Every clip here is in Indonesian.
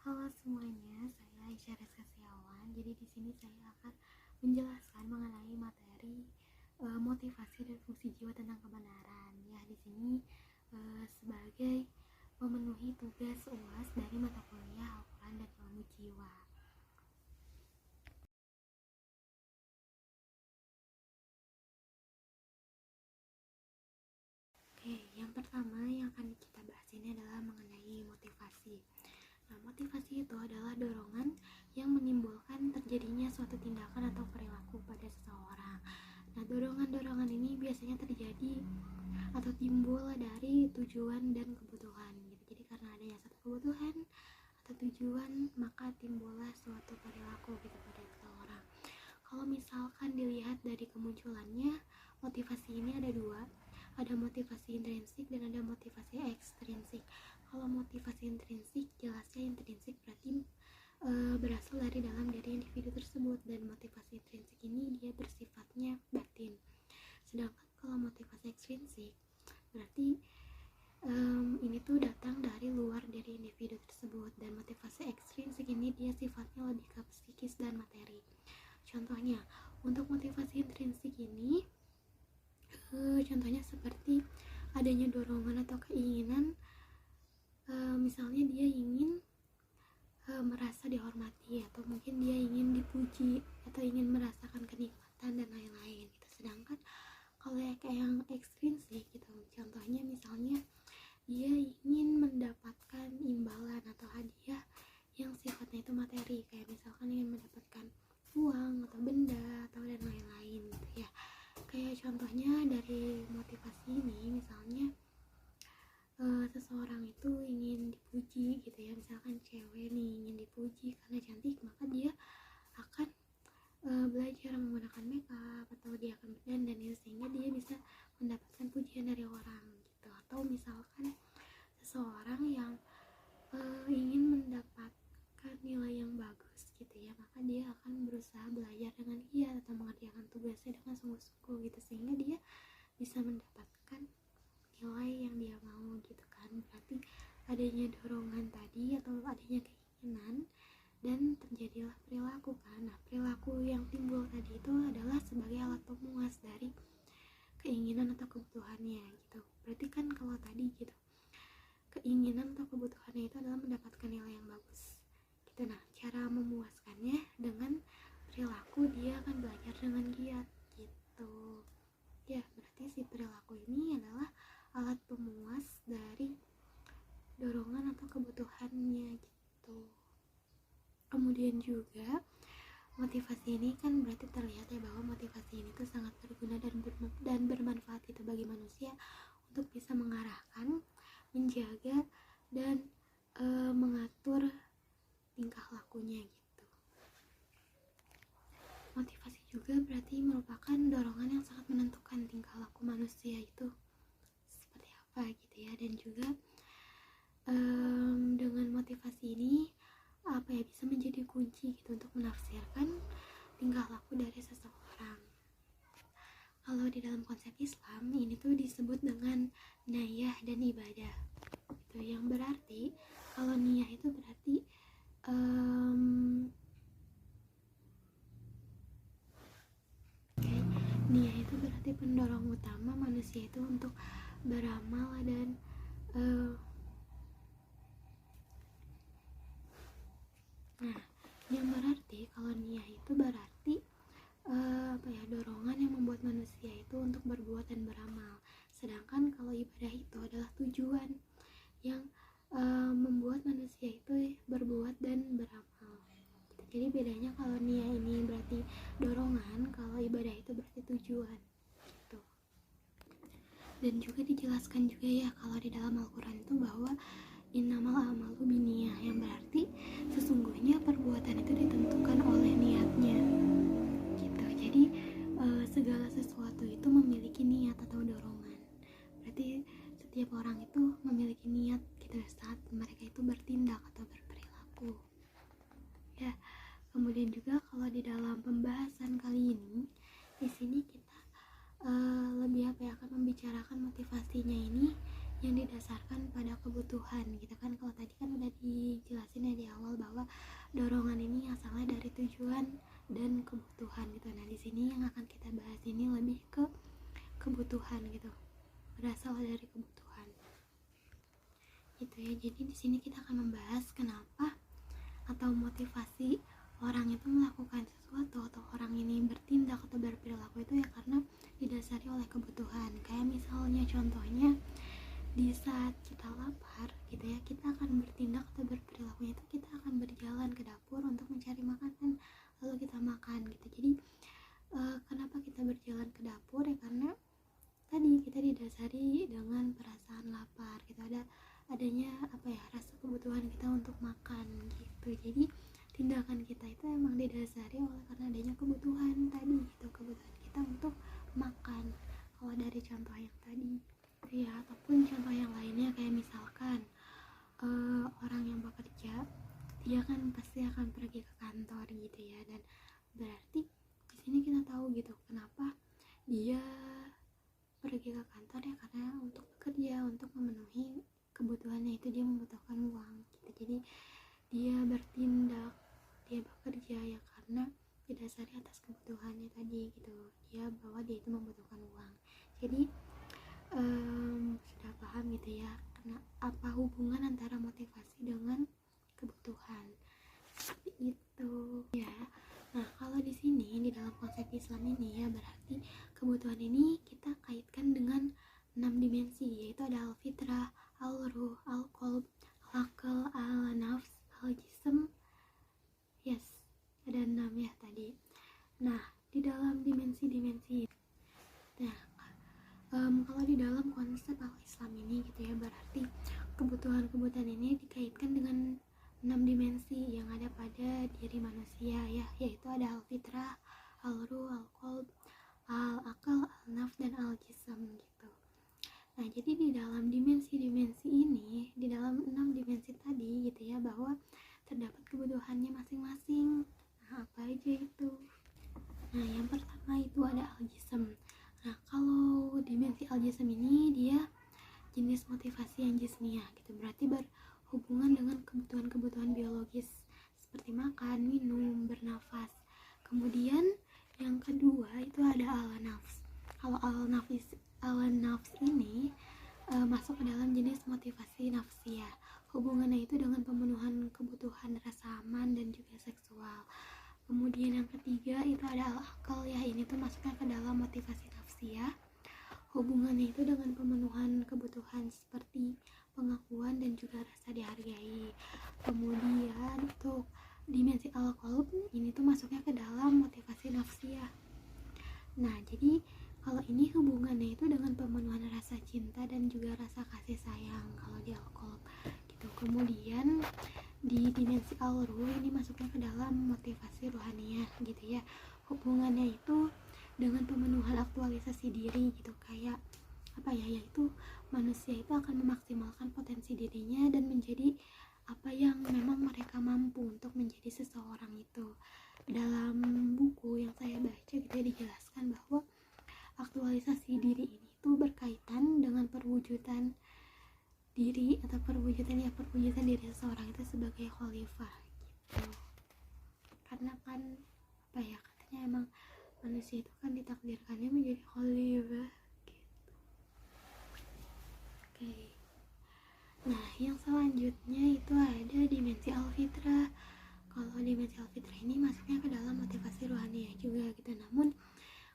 Halo semuanya, saya Aisyah Rizka Setiawan. Jadi di sini saya akan menjelaskan mengenai materi motivasi dan fungsi jiwa tentang kebenaran. Ya, di sini sebagai memenuhi tugas UAS dari mata kuliah Al-Quran dan Ilmu Jiwa. Oke, yang pertama yang akan kita bahas ini adalah mengenai motivasi. Nah, motivasi itu adalah dorongan yang menimbulkan terjadinya suatu tindakan atau perilaku pada seseorang. Nah, dorongan-dorongan ini biasanya terjadi atau timbul dari tujuan dan kebutuhan gitu. Jadi karena adanya satu kebutuhan atau tujuan, maka timbullah suatu perilaku gitu pada seseorang. Kalau misalkan dilihat dari kemunculannya, motivasi ini ada dua. Ada motivasi intrinsik dan ada motivasi ekstrinsik. Kalau motivasi intrinsik, jelasnya intrinsik berarti berasal dari dalam diri individu tersebut, dan motivasi intrinsik ini dia bersifatnya batin. Sedangkan kalau motivasi ekstrinsik berarti ini tuh datang dari luar dari individu tersebut, dan motivasi ekstrinsik ini dia sifatnya lebih ke psikis dan materi. Contohnya, untuk motivasi intrinsik ini contohnya seperti adanya dorongan atau keinginan, misalnya dia ingin merasa dihormati, atau mungkin dia ingin dipuji, atau ingin merasakan kenikmatan dan lain-lain gitu. Sedangkan kalau kayak yang ekstrinsik gitu, contohnya misalnya dia ingin mendapatkan imbalan atau hadiah yang sifatnya itu materi, kayak misalkan ingin mendapatkan uang atau benda atau dan lain-lain gitu ya. Kayak contohnya dari motivasi ini, misalnya seseorang itu ingin dipuji gitu ya, misalkan cewek nih ingin dipuji karena cantik, maka dia akan belajar menggunakan makeup, atau dia akan berdandan ya, sehingga dia bisa mendapatkan pujian dari orang gitu. Atau misalkan seseorang yang ingin mendapatkan nilai yang bagus gitu ya, maka dia akan berusaha belajar dengan giat atau mengerjakan tugasnya dengan sungguh-sungguh gitu, sehingga dia bisa mendapatkan nilai yang dia mau gitu kan. Berarti adanya dorongan tadi atau adanya keinginan dan terjadilah perilaku kan. Nah, perilaku yang timbul tadi itu adalah sebagai alat pemuas dari keinginan atau kebutuhannya gitu. Berarti kan kalau tadi gitu, keinginan atau kebutuhannya itu adalah mendapatkan nilai yang bagus gitu. Nah, cara memuaskannya dengan perilaku, dia akan belajar dengan giat gitu ya. Berarti si perilaku ini adalah alat pemuas dari dorongan atau kebutuhannya gitu. Kemudian juga motivasi ini kan berarti terlihat ya bahwa motivasi ini tuh sangat berguna dan bermanfaat itu bagi manusia untuk bisa mengarahkan, menjaga dan mengatur tingkah lakunya gitu. Motivasi juga berarti merupakan dorongan yang sangat menentukan tingkah laku manusia itu seperti apa gitu ya. Dan juga dengan motivasi ini apa ya, bisa menjadi kunci gitu untuk menafsirkan tingkah laku dari seseorang. Kalau di dalam konsep Islam ini tuh disebut dengan niyah dan ibadah gitu, yang berarti kalau niyah itu berarti niyah itu berarti pendorong utama manusia itu untuk beramal dan nah, yang berarti kalau niyah itu berarti dorongan yang membuat manusia itu untuk berbuat dan beramal. Sedangkan kalau ibadah itu adalah tujuan yang membuat manusia itu berbuat dan beramal. Jadi bedanya kalau niyah ini berarti dorongan, kalau ibadah itu berarti tujuan gitu. Dan juga dijelaskan juga ya kalau di dalam Al-Quran itu bahwa innamal a'malu binniyah, yang berarti sesungguhnya perbuatan itu ditentukan oleh niatnya gitu. Jadi segala sesuatu itu memiliki niat atau dorongan. Berarti setiap orang itu memiliki niat gitu saat mereka itu bertindak atau berperilaku ya. Kemudian juga kalau di dalam pembahasan kali ini, di sini kita lebih akan membicarakan motivasinya ini yang didasarkan pada kebutuhan gitu kan. Kalau tadi kan udah dijelasin ya di awal dan kebutuhan gitu. Nah, di sini yang akan kita bahas ini lebih ke kebutuhan gitu, berasal dari kebutuhan gitu ya. Jadi di sini kita akan membahas kenapa atau motivasi orang itu melakukan sesuatu atau orang ini bertindak atau berperilaku itu ya karena didasari oleh kebutuhan. Kayak misalnya contohnya di saat kita lapar gitu ya, kita akan bertindak atau berperilaku itu kita akan berjalan ke dapur untuk mencari makanan lalu kita makan gitu. Jadi kenapa kita berjalan ke dapur ya karena tadi kita didasari dengan perasaan lapar gitu, adanya rasa kebutuhan kita untuk makan gitu. Jadi tindakan kita itu emang didasari oleh karena adanya kebutuhan tadi gitu, kebutuhan kita untuk makan. Kalau dari contoh yang tadi ya, ataupun contoh yang lainnya kayak misalkan orang yang bekerja, dia kan pasti akan pergi ke kantor gitu ya, dan berarti di sini kita tahu gitu kenapa dia pergi ke kantor ya karena untuk bekerja, untuk memenuhi kebutuhannya itu dia membutuhkan uang gitu. Jadi dia bertindak, dia bekerja ya karena didasari atas kebutuhannya tadi gitu, dia bahwa dia itu membutuhkan uang. Jadi sudah paham gitu ya karena apa hubungan antara motivasi dengan kebutuhan seperti itu ya. Nah, kalau di sini di dalam konsep Islam ini ya berarti kebutuhan ini kita kaitkan dengan 6 dimensi, yaitu ada al-fitrah, al-ruh, al-qalb, al-aql, al-nafs, al-jism. Yes, ada 6 ya tadi. Nah, di dalam dimensi-dimensi kalau di dalam konsep al-Islam ini gitu ya berarti kebutuhan-kebutuhan ini dikaitkan dengan 6 dimensi yang ada pada diri manusia ya, yaitu ada al-fitrah, al-ruh, al-qalb, al-aql, al-nafs, dan al-jism gitu. Nah, jadi di dalam dimensi-dimensi ini, di dalam 6 dimensi tadi gitu ya, bahwa terdapat kebutuhannya masing-masing. Nah, apa aja itu? Nah, yang pertama itu ada al-jism. Nah, kalau dimensi al-jism ini dia jenis motivasi yang jismiyah gitu, berarti berhubungan dengan kebutuhan-kebutuhan biologis seperti makan, minum, bernafas. Kemudian yang kedua itu ada al-nafs. Kalau al-nafs ini masuk ke dalam jenis motivasi nafsiyah. Hubungannya itu dengan pemenuhan kebutuhan rasa aman dan juga seksual. Kemudian yang ketiga itu ada al-aql ya, ini tuh masuknya ke dalam motivasi nafsiyah. Hubungannya itu dengan pemenuhan kebutuhan seperti pengakuan dan juga rasa dihargai. Kemudian untuk dimensi al-qalb ini tuh masuknya ke dalam motivasi nafsiyah. Nah, jadi kalau ini hubungannya itu dengan pemenuhan rasa cinta dan juga rasa kasih sayang kalau di al-qalb gitu. Kemudian di dimensi al-ruh ini masuknya ke dalam motivasi rohaniyah gitu ya. Hubungannya itu dengan pemenuhan aktualisasi diri gitu, kayak yaitu manusia itu akan memaksimalkan potensi dirinya dan menjadi apa yang memang mereka mampu untuk menjadi seseorang itu. Dalam buku yang saya baca gitu ya, dijelaskan bahwa aktualisasi diri ini tuh berkaitan dengan perwujudan diri atau perwujudan diri seseorang itu sebagai khalifah gitu. Karena kan katanya emang manusia itu kan ditakdirkannya menjadi khalifah gitu. Oke. Nah, yang selanjutnya itu ada dimensi al-fitrah. Kalau dimensi al-fitrah ini masuknya ke dalam motivasi rohaniyah juga gitu. Namun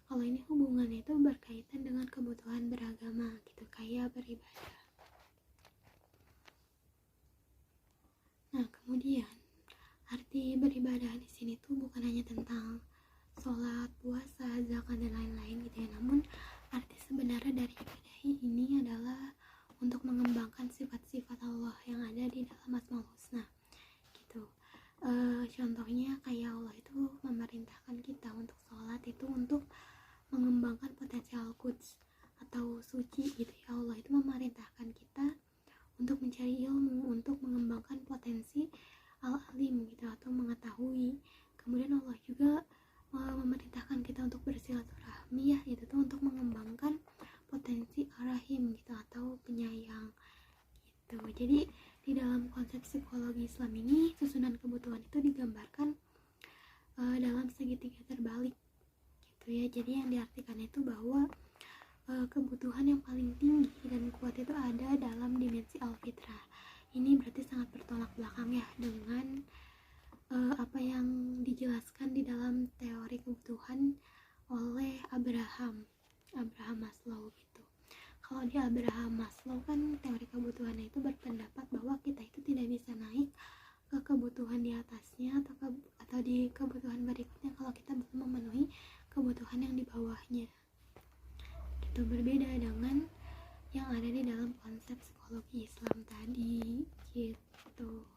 kalau ini hubungannya itu berkaitan dengan kebutuhan beragama gitu, kayak beribadah. Nah, kemudian arti beribadah di sini tuh bukan hanya tentang sholat, puasa, zakat, dan lain-lain gitu ya. Namun arti sebenarnya dari ibadah ini adalah untuk mengembangkan sifat-sifat Allah yang ada di dalam Asmaul Husna gitu. Contohnya kayak Allah itu memerintahkan kita untuk sholat itu untuk mengembangkan potensi al-quds atau suci gitu ya. Allah itu memerintahkan kita untuk mencari ilmu, untuk mengembangkan potensi al-alim gitu atau mengetahui. Kemudian Allah juga memerintahkan kita untuk bersilaturahmi ya, itu tuh untuk mengembangkan potensi ar-rahim gitu atau penyayang gitu. Jadi di dalam konsep psikologi Islam ini susunan kebutuhan itu digambarkan dalam segitiga terbalik gitu ya. Jadi yang diartikan itu bahwa kebutuhan yang paling tinggi dan kuat itu ada dalam dimensi al-fitrah. Ini berarti sangat bertolak belakang ya dengan apa yang dijelaskan di dalam teori kebutuhan oleh Abraham Maslow gitu. Kalau di Abraham Maslow kan teori kebutuhannya itu berpendapat bahwa kita itu tidak bisa naik ke kebutuhan di atasnya atau di kebutuhan berikutnya kalau kita belum memenuhi kebutuhan yang di bawahnya. Itu berbeda dengan yang ada di dalam konsep psikologi Islam tadi gitu.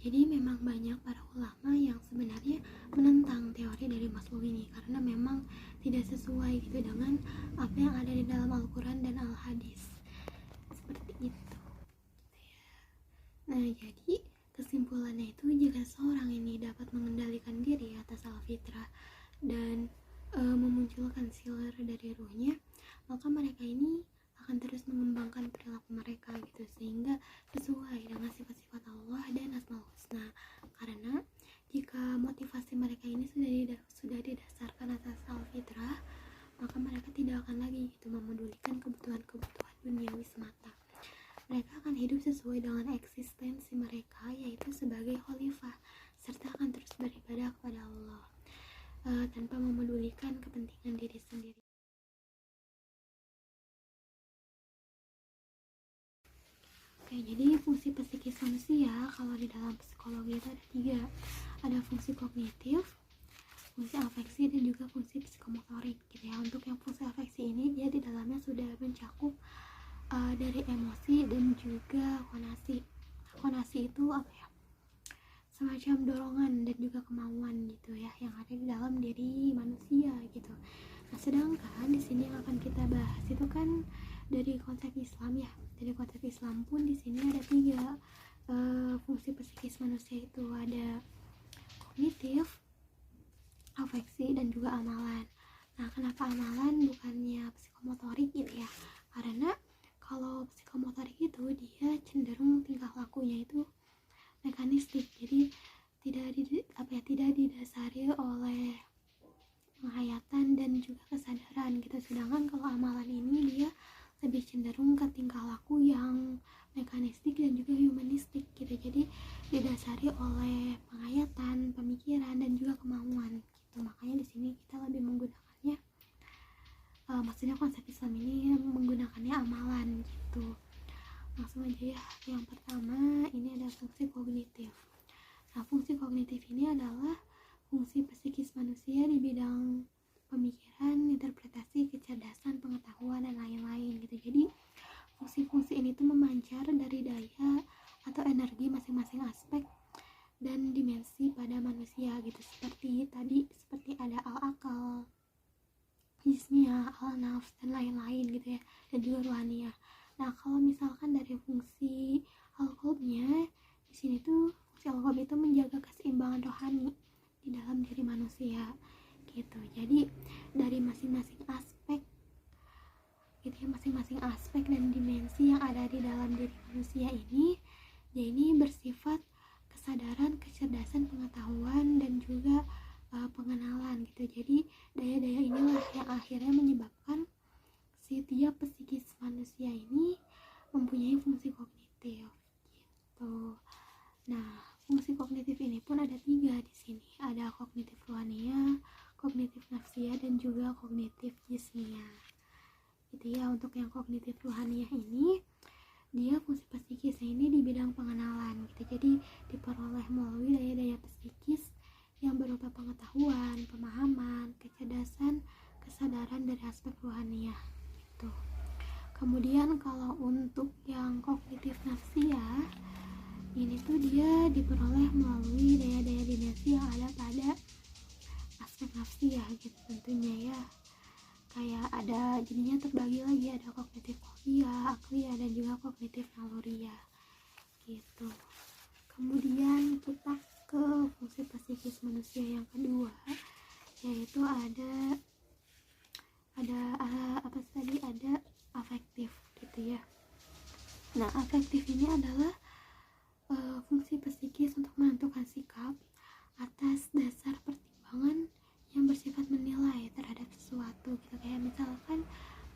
Jadi memang banyak para ulama yang sebenarnya menentang teori dari Maslow ini karena memang tidak sesuai gitu dengan apa yang ada di dalam Al-Quran dan Al-Hadis seperti itu. Nah, jadi kesimpulannya itu jika seorang ini dapat mengendalikan diri atas al-fitrah dan memunculkan silar dari ruhnya, maka mereka ini akan terus mengembangkan perilaku mereka gitu sehingga sesuai dengan sifat-sifat Allah dan Asmaul Husna. Karena jika motivasi mereka ini sudah didasarkan atas al-fitrah, maka mereka tidak akan lagi gitu memedulikan kebutuhan-kebutuhan duniawi semata. Mereka akan hidup sesuai dengan eksistensi mereka, yaitu sebagai khalifah, serta akan terus beribadah kepada Allah tanpa memedulikan kepentingan diri sendiri. Oke, jadi fungsi psikis manusia kalau di dalam psikologi itu ada 3. Ada fungsi kognitif, fungsi afeksi, dan juga fungsi psikomotorik gitu ya. Untuk yang fungsi afeksi ini dia di dalamnya sudah mencakup dari emosi dan juga konasi. Konasi itu apa ya? Semacam dorongan dan juga kemauan gitu ya yang ada di dalam diri manusia gitu. Nah, sedangkan di sini yang akan kita bahas itu kan dari konsep Islam ya. Dari konsep Islam pun di sini ada 3 fungsi psikis manusia itu, ada kognitif, afeksi, dan juga amalan. Nah, kenapa amalan bukannya psikomotorik gitu ya? Karena kalau psikomotorik itu dia cenderung tingkah lakunya itu mekanistik, jadi tidak didasari oleh penghayatan dan juga kesadaran gitu. Sedangkan kalau amalan ini dia lebih cenderung ke tingkah laku yang mekanistik dan juga humanistik gitu. Jadi didasari oleh penghayatan, pemikiran, dan juga kemauan gitu. Makanya di sini kita lebih menggunakannya maksudnya konsep Islam ini menggunakannya amalan gitu. Langsung aja ya. Yang pertama ini ada fungsi kognitif. Nah, fungsi kognitif ini adalah fungsi psikis manusia di bidang pemikiran, interpretasi, kecerdasan, pengetahuan, dan lain-lain gitu. Jadi fungsi-fungsi ini tuh memancar dari daya atau energi masing-masing aspek dan dimensi pada manusia gitu. Seperti ada al-akal, jismiyah, al-nafs, dan lain-lain gitu ya, dan juga ruhaniyah. Nah, kalau misalkan dari fungsi al-qalbnya, di sini tuh fungsi al-qalb itu menjaga keseimbangan rohani di dalam diri manusia gitu. Jadi dari masing-masing aspek gitu ya, masing-masing aspek dan dimensi yang ada di dalam diri manusia ini, dia ini bersifat kesadaran, kecerdasan, pengetahuan, dan juga pengenalan gitu. Jadi daya-daya inilah yang akhirnya menyebabkan si tiap psikis manusia ini mempunyai fungsi kognitif gitu. Nah, fungsi kognitif ini pun ada 3 di sini. Ada kognitif ruhaniyah, kognitif nafsiyah, dan juga kognitif jismiyah. Gitu ya. Untuk yang kognitif ruhaniyah ini, dia fungsi psikisnya ini di bidang pengenalan gitu. Jadi diperoleh melalui daya-daya psikis yang berupa pengetahuan, pemahaman, kecerdasan, kesadaran dari aspek ruhaniyah gitu. Kemudian kalau untuk yang kognitif nafsiyah ini tuh dia diperoleh melalui daya-daya dimensi yang ada pada aspek nafsiyah gitu tentunya ya. Kayak ada jadinya terbagi lagi, ada kognitif kolbiyah, akliyah, dan juga kognitif naluriyah gitu. Kemudian kita ke fungsi psikis manusia yang kedua, yaitu ada afektif gitu ya. Nah, afektif ini adalah fungsi psikis untuk menentukan sikap atas dasar pertimbangan yang bersifat menilai terhadap sesuatu gitu, kayak misalkan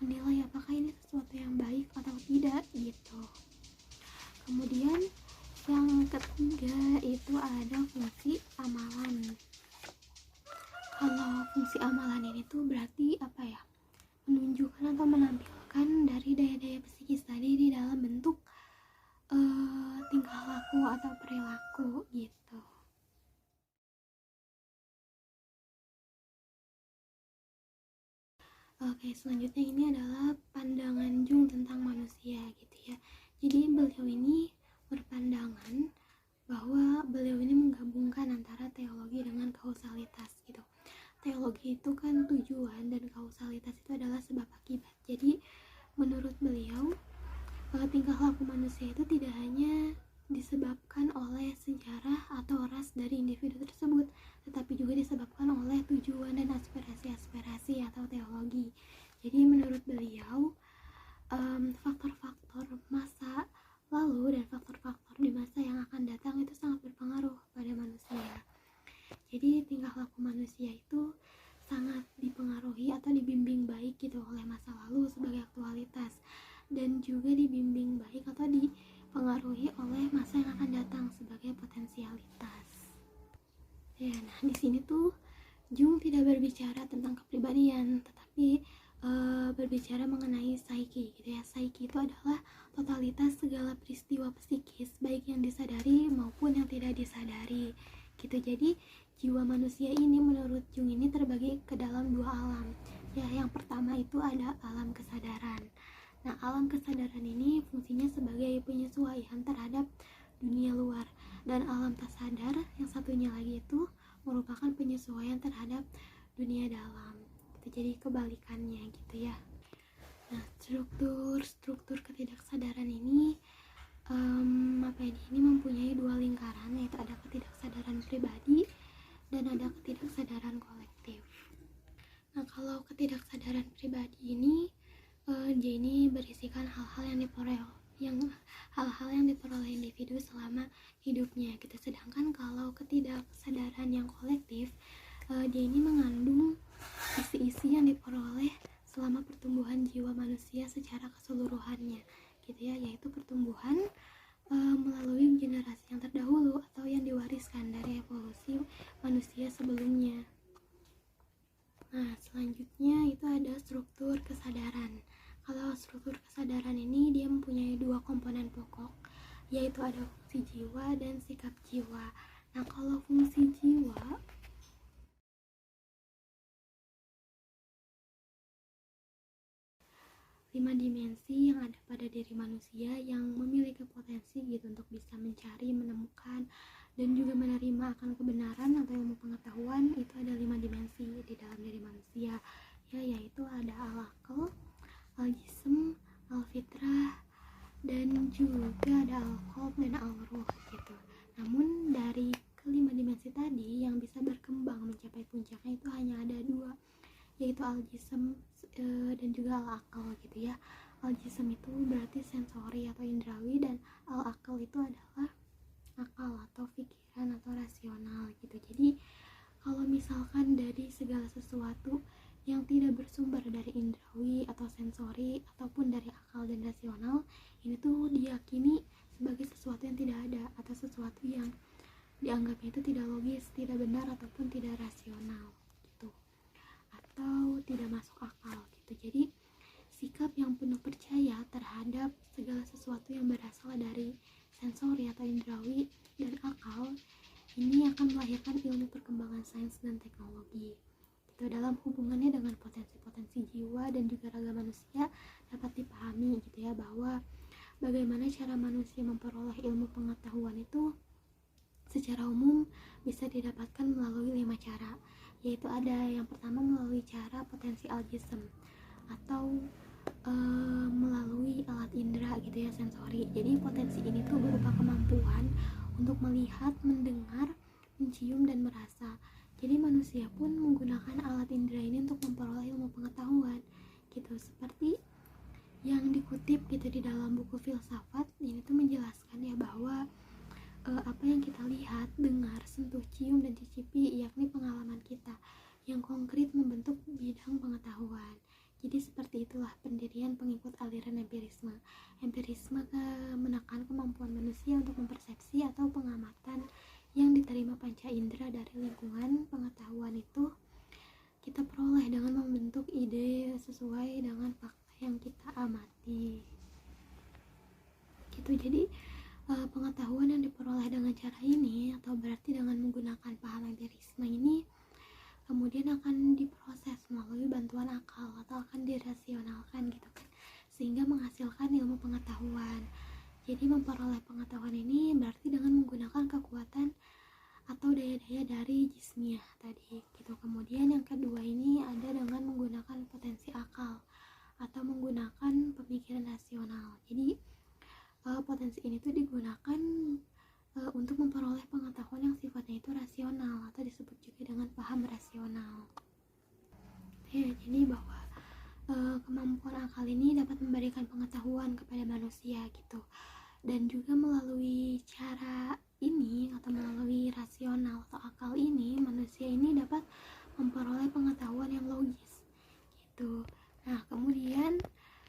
menilai apakah ini sesuatu yang baik atau tidak gitu. Kemudian yang ketiga itu ada fungsi amalan. Kalau fungsi amalan ini tuh berarti apa ya, menunjukkan atau menampilkan dari daya-daya psikis tadi di dalam bentuk tingkah laku atau perilaku gitu. Oke, selanjutnya ini adalah pandangan Jung tentang manusia gitu ya. Jadi beliau ini berpandangan bahwa beliau ini menggabungkan antara teologi dengan kausalitas gitu. Teologi itu kan tujuan dan kausalitas itu adalah sebab akibat. Jadi menurut beliau tingkah laku manusia itu tidak hanya disebabkan oleh sejarah atau ras dari individu tersebut, tetapi juga disebabkan oleh tujuan dan aspirasi-aspirasi atau teologi. Jadi menurut beliau faktor-faktor masa lalu dan faktor-faktor di masa yang akan datang itu sangat berpengaruh pada manusia. Jadi tingkah laku manusia itu sangat dipengaruhi atau dibimbing baik gitu oleh masa lalu sebagai aktualitas, dan juga dibimbing baik atau dipengaruhi oleh masa yang akan datang sebagai potensialitas. Ya, nah di sini tuh Jung tidak berbicara tentang kepribadian, tetapi berbicara mengenai psyche gitu ya. Psyche itu adalah totalitas segala peristiwa psikis, baik yang disadari maupun yang tidak disadari gitu. Jadi jiwa manusia ini menurut Jung ini terbagi ke dalam dua alam. Ya, yang pertama itu ada alam kesadaran. Nah, alam kesadaran ini fungsinya sebagai penyesuaian terhadap dunia luar, dan alam tak sadar yang satunya lagi itu merupakan penyesuaian terhadap dunia dalam. Jadi kebalikannya gitu ya. Nah, struktur ketidaksadaran ini ini mempunyai dua lingkaran, yaitu ada ketidaksadaran pribadi dan ada ketidaksadaran kolektif. Nah, kalau ketidaksadaran pribadi ini dia ini berisikan hal-hal yang diperoleh individu selama hidupnya gitu. Sedangkan kalau ketidaksadaran yang kolektif, dia ini mengandung isi-isi yang diperoleh selama pertumbuhan jiwa manusia secara keseluruhannya gitu ya, yaitu pertumbuhan melalui generasi yang terdahulu atau yang diwariskan dari evolusi manusia sebelumnya. Nah, selanjutnya itu ada struktur kesadaran. Kalau struktur kesadaran ini dia mempunyai dua komponen pokok, yaitu ada fungsi jiwa dan sikap jiwa. Nah, kalau fungsi jiwa lima dimensi yang ada pada diri manusia yang memiliki potensi gitu untuk bisa mencari, menemukan, dan juga menerima akan kebenaran atau ilmu pengetahuan. Itu ada 5 dimensi di dalam diri manusia ya, yaitu ada al-aql, al-jism, al-fitrah, dan juga ada al-qalb dan al-ruh gitu. Namun dari kelima dimensi tadi yang bisa berkembang mencapai puncaknya itu hanya ada dua, yaitu al-jism dan juga al-aql gitu ya. Al-jism itu berarti sensori atau indrawi, dan al-aql itu adalah akal atau pikiran atau rasional gitu. Jadi kalau misalkan dari segala sesuatu yang tidak bersumber dari indrawi atau sensori ataupun dari akal dan rasional, ini tuh diyakini sebagai sesuatu yang tidak ada atau sesuatu yang dianggapnya itu tidak logis, tidak benar ataupun tidak rasional gitu, atau tidak masuk akal gitu. Jadi sikap yang penuh percaya terhadap segala sesuatu yang berasal dari sensori atau indrawi dan akal ini akan melahirkan ilmu perkembangan sains dan teknologi. Itu dalam hubungannya dengan potensi-potensi jiwa dan juga raga manusia dapat dipahami gitu ya, bahwa bagaimana cara manusia memperoleh ilmu pengetahuan itu secara umum bisa didapatkan melalui 5 cara, yaitu ada yang pertama melalui cara potensi al-jism atau melalui alat indera gitu ya, sensori. Jadi potensi ini tuh berupa kemampuan untuk melihat, mendengar, mencium, dan merasa. Jadi manusia pun menggunakan alat indera ini untuk memperoleh ilmu pengetahuan gitu. Seperti yang dikutip gitu di dalam buku filsafat, ini tuh menjelaskan ya bahwa apa yang kita lihat, dengar, sentuh, cium, dan cicipi, yakni pengalaman kita yang konkret membentuk bidang pengetahuan. Jadi seperti itulah pendirian pengikut aliran empirisme. Empirisme menekan kemampuan manusia untuk mempersepsi atau pengamatan yang diterima panca indera dari lingkungan. Pengetahuan itu kita peroleh dengan membentuk ide sesuai dengan fakta yang kita amati. Gitu. Jadi pengetahuan yang diperoleh dengan cara ini, atau berarti dengan menggunakan paham empirisme ini, kemudian akan diproses melalui bantuan akal atau akan dirasionalkan gitu kan, sehingga menghasilkan ilmu pengetahuan. Jadi memperoleh pengetahuan ini berarti dengan menggunakan kekuatan atau daya-daya dari jismiyah tadi gitu. Kemudian yang kedua ini ada dengan menggunakan potensi akal atau menggunakan pemikiran rasional. Jadi potensi ini tuh digunakan untuk memperoleh pengetahuan yang sifatnya itu rasional atau disebut juga dengan paham rasional. Ya, jadi bahwa kemampuan akal ini dapat memberikan pengetahuan kepada manusia gitu, dan juga melalui cara ini atau melalui rasional atau akal ini, manusia ini dapat memperoleh pengetahuan yang logis gitu. Nah, kemudian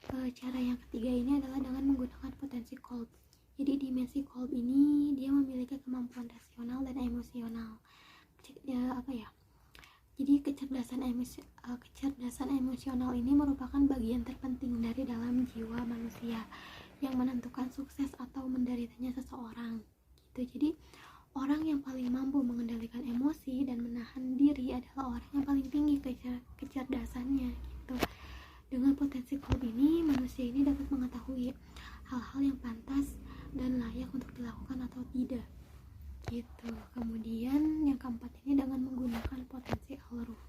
cara yang ketiga ini adalah dengan menggunakan potensi kolb. Jadi dimensi kolb ini dia memiliki kemampuan rasional dan emosional. Jadi kecerdasan emosional ini merupakan bagian terpenting dari dalam jiwa manusia yang menentukan sukses atau menderitanya seseorang. Gitu. Jadi orang yang paling mampu mengendalikan emosi dan menahan diri adalah orang yang paling tinggi kecerdasannya gitu. Dengan potensi kolb ini, manusia ini dapat mengetahui hal-hal yang pantas dan layak untuk dilakukan atau tidak gitu. Kemudian yang keempat ini dengan menggunakan potensi al-ruh.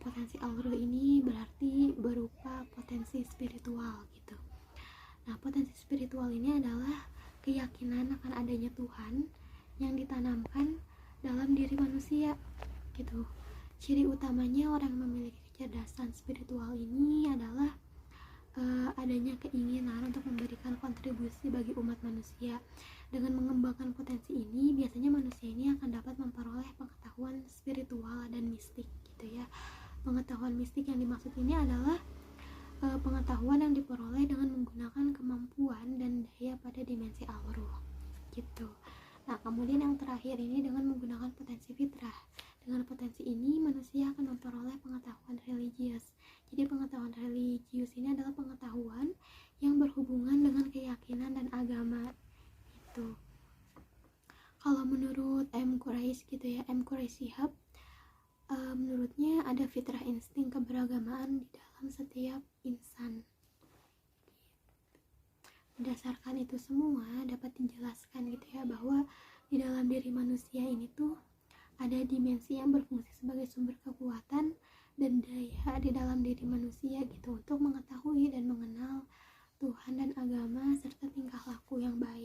Potensi al-ruh ini berarti berupa potensi spiritual gitu. Nah, potensi spiritual ini adalah keyakinan akan adanya Tuhan yang ditanamkan dalam diri manusia gitu. Ciri utamanya orang yang memiliki kecerdasan spiritual ini adalah adanya keinginan untuk memberikan kontribusi bagi umat manusia. Dengan mengembangkan potensi ini, biasanya manusia ini akan dapat memperoleh pengetahuan spiritual dan mistik gitu ya. Pengetahuan mistik yang dimaksud ini adalah pengetahuan yang diperoleh dengan menggunakan kemampuan dan daya pada dimensi al-ruh gitu. Nah, kemudian yang terakhir ini dengan menggunakan potensi fitrah. Dengan potensi ini, manusia akan memperoleh pengetahuan religius. Jadi pengetahuan religius ini adalah pengetahuan yang berhubungan dengan keyakinan dan agama gitu. Kalau menurut M. Quraish gitu ya, M. Quraish Shihab, menurutnya ada fitrah insting keberagamaan di dalam setiap insan. Berdasarkan itu semua dapat dijelaskan gitu ya, bahwa di dalam diri manusia ini tuh ada dimensi yang berfungsi sebagai sumber kekuatan dan daya di dalam diri manusia gitu, untuk mengetahui dan mengenal Tuhan dan agama serta tingkah laku yang baik